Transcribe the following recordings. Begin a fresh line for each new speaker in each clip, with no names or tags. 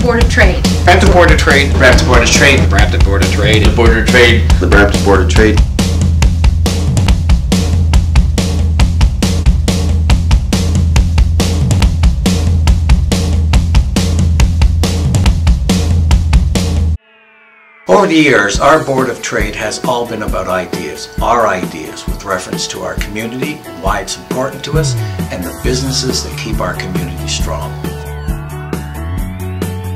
Board of Trade.
Brampton Board of Trade. Brampton Board of Trade.
Brampton Board of Trade.
The Board of Trade.
The Brampton Board of Trade.
Over the years, our Board of Trade has all been about ideas, our ideas with reference to our community, why it's important to us, and the businesses that keep our community strong.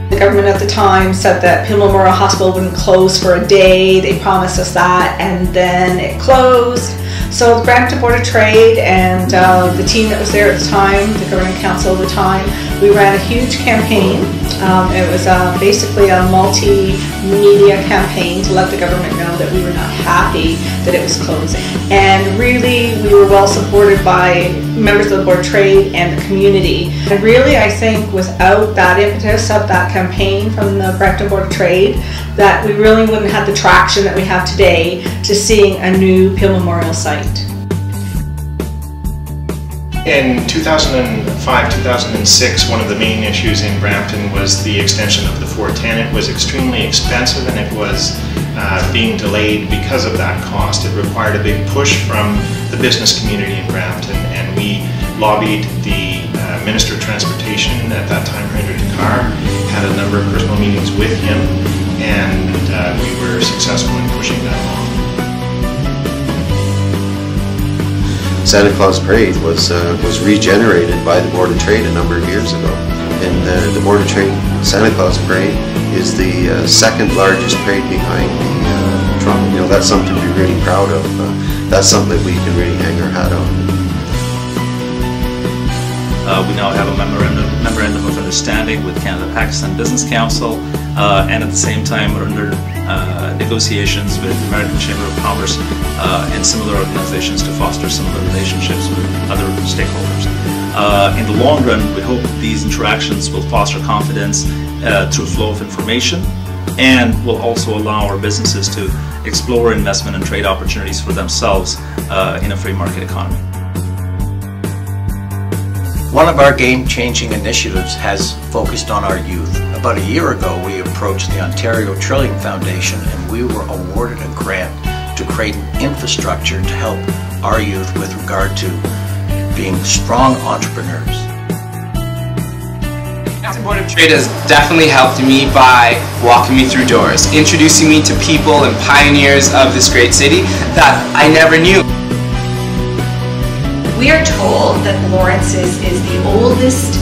The government at the time said that Peel Memorial Hospital wouldn't close for a day. They promised us that, and then it closed. So the Brampton Board of Trade and the team that was there at the time, the Governing Council at the time, we ran a huge campaign. It was basically a multimedia campaign to let the government know that we were not happy that it was closing. And really, we were well supported by members of the Board of Trade and the community. And really, I think without that impetus of that campaign from the Brampton Board of Trade, that we really wouldn't have the traction that we have today to seeing a new Peel Memorial site.
In 2005-2006, one of the main issues in Brampton was the extension of the 410. It was extremely expensive and it was being delayed because of that cost. It required a big push from the business community in Brampton, and we lobbied the Minister of Transportation at that time, Render Takar, had a number of personal meetings with him, and we were successful in pushing that along.
Santa Claus Parade was regenerated by the Board of Trade a number of years ago, and the Board of Trade Santa Claus Parade is the second largest parade behind the Toronto. You know, that's something to be really proud of. That's something that we can really hang our hat on.
We now have a memorandum of understanding with Canada-Pakistan Business Council, and at the same time we're under negotiations with the American Chamber of Commerce and similar organizations to foster similar relationships with other stakeholders. In the long run, we hope these interactions will foster confidence through flow of information, and will also allow our businesses to explore investment and trade opportunities for themselves in a free market economy.
One of our game-changing initiatives has focused on our youth. About a year ago, we approached the Ontario Trillium Foundation and we were awarded a grant to create an infrastructure to help our youth with regard to being strong entrepreneurs.
The Board of Trade has definitely helped me by walking me through doors, introducing me to people and pioneers of this great city that I never knew.
We are told that Lawrence is the oldest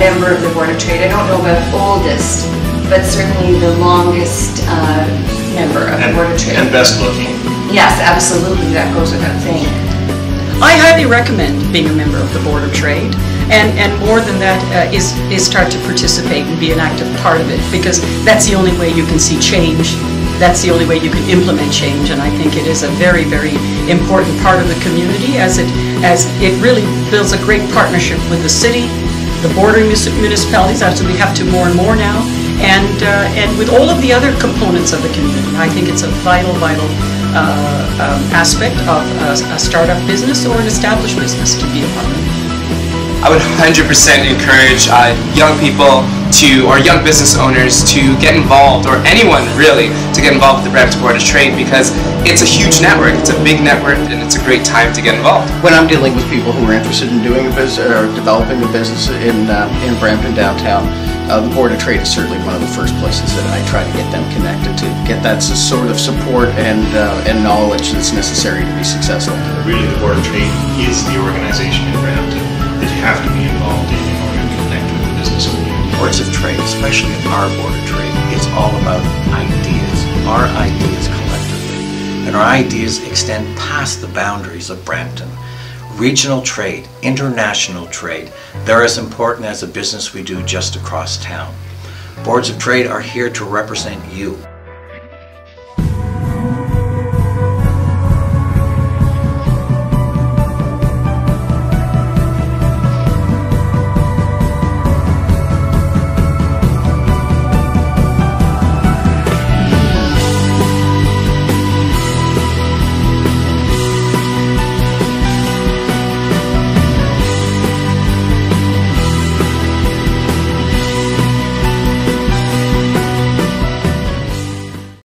member of the Board of Trade. I don't know about oldest, but certainly the longest member of the Board of Trade.
And best looking.
Yes, absolutely, that goes without saying.
I highly recommend being a member of the Board of Trade, and more than that is start to participate and be an active part of it, because that's the only way you can see change. That's the only way you can implement change, and I think it is a very, very important part of the community as it really builds a great partnership with the city, the bordering municipalities, as we have to more and more now, and with all of the other components of the community. I think it's a vital aspect of a startup business or an established business to be a part of.
I would 100% encourage young people or young business owners to get involved, or anyone really, to get involved with the Brampton Board of Trade, because it's a huge network, it's a big network, and it's a great time to get involved.
When I'm dealing with people who are interested in doing a business or developing a business in Brampton downtown, the Board of Trade is certainly one of the first places that I try to get them connected to, get that sort of support and knowledge that's necessary to be successful.
Really, the Board of Trade is the organization in Brampton that you have to be involved in order to connect with the business community.
Boards of Trade, especially our Board of Trade, it's all about ideas, our ideas collectively. And our ideas extend past the boundaries of Brampton. Regional trade, international trade, they're as important as the business we do just across town. Boards of Trade are here to represent you.